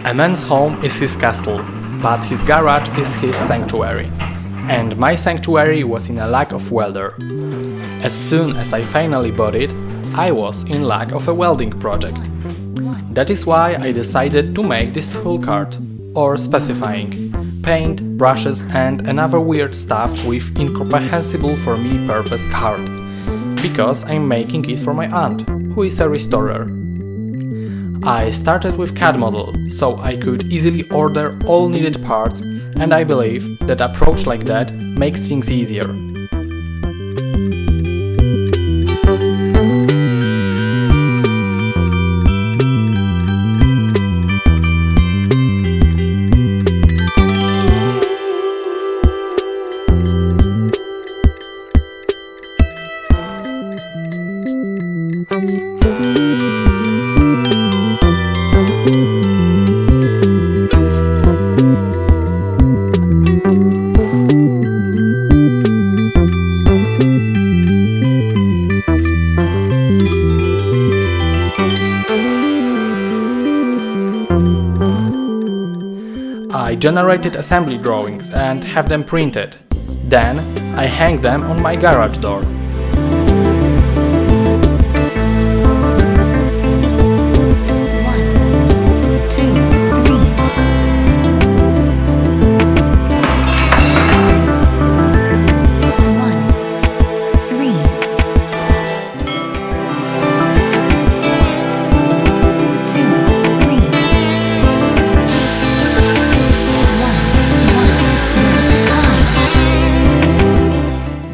A man's home is his castle, but his garage is his sanctuary. And my sanctuary was in a lack of welder. As soon as I finally bought it, I was in lack of a welding project. That is why I decided to make this tool cart, or specifying paint, brushes and another weird stuff with incomprehensible for me purpose card, because I'm making it for my aunt, who is a restorer. I started with CAD model, so I could easily order all needed parts, and I believe that approach like that makes things easier. I generated assembly drawings and have them printed. Then I hang them on my garage door.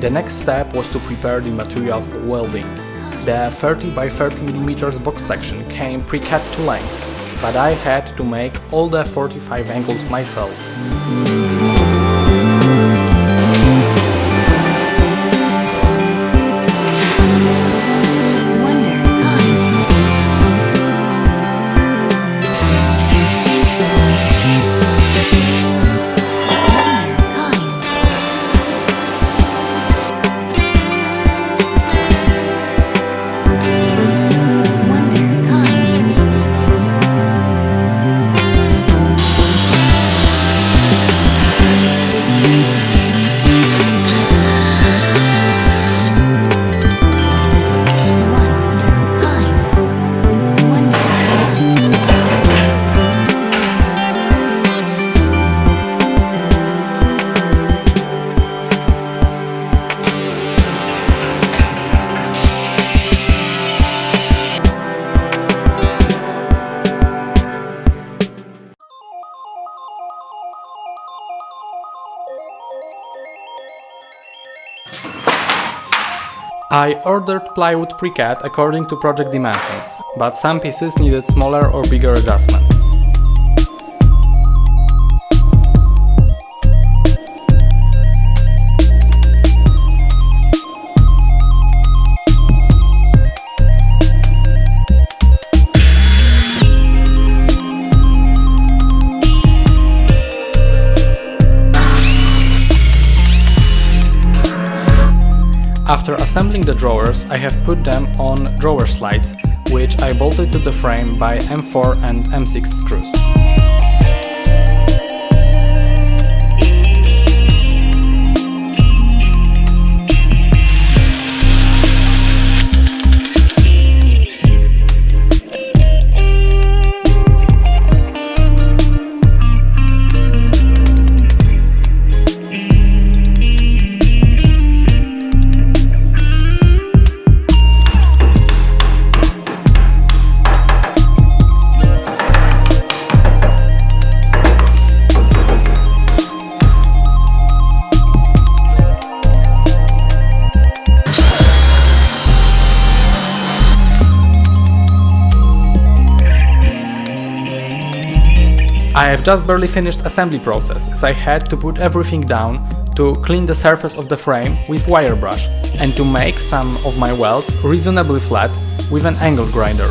The next step was to prepare the material for welding. The 30 by 30 mm box section came pre-cut to length, but I had to make all the 45 angles myself. I ordered plywood pre-cut according to project dimensions, but some pieces needed smaller or bigger adjustments. After assembling the drawers, I have put them on drawer slides, which I bolted to the frame by M4 and M6 screws. I have just barely finished assembly process, as I had to put everything down to clean the surface of the frame with wire brush and to make some of my welds reasonably flat with an angle grinder.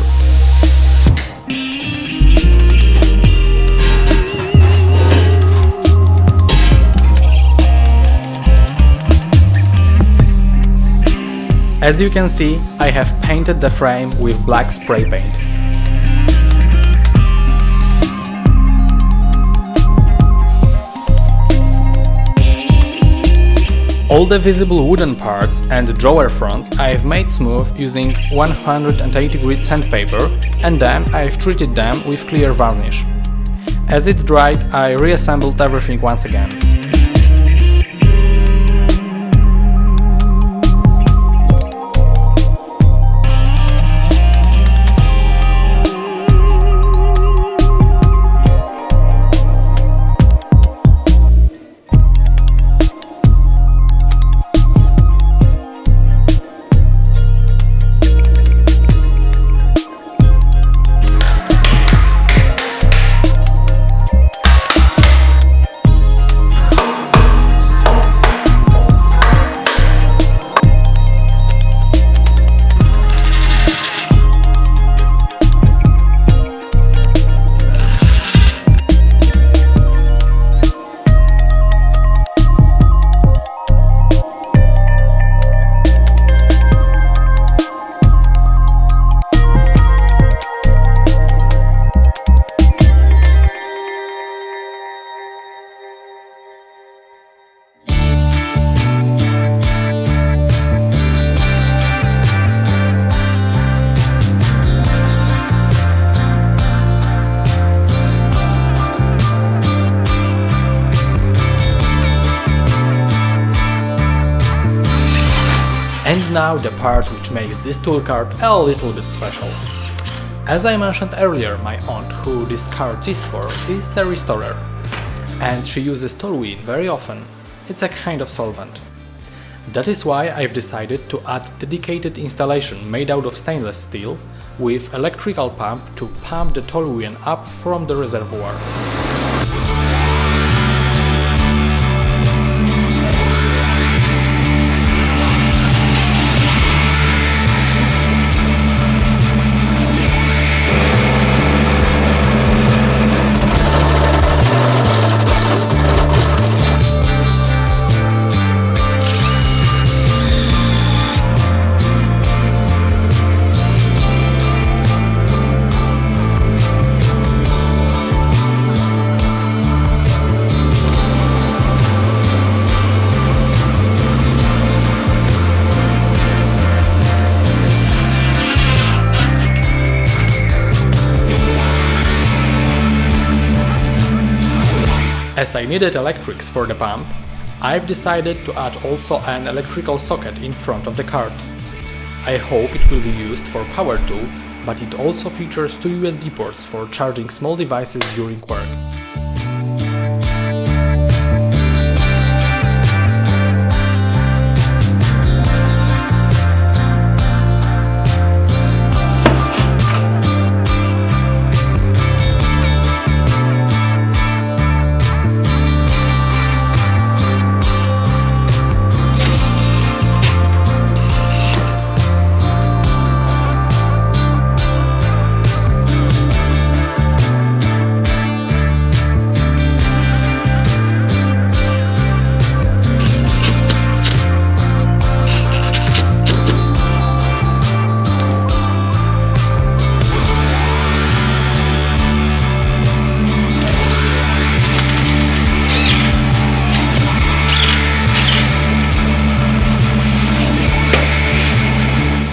As you can see, I have painted the frame with black spray paint. All the visible wooden parts and drawer fronts I've made smooth using 180 grit sandpaper, and then I've treated them with clear varnish. As it dried, I reassembled everything once again. And now the part which makes this tool cart a little bit special. As I mentioned earlier, my aunt, who this cart is for, is a restorer. And she uses toluene very often. It's a kind of solvent. That is why I've decided to add dedicated installation made out of stainless steel with electrical pump to pump the toluene up from the reservoir. As I needed electrics for the pump, I've decided to add also an electrical socket in front of the cart. I hope it will be used for power tools, but it also features two USB ports for charging small devices during work.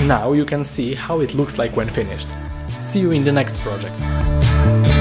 Now you can see how it looks like when finished. See you in the next project.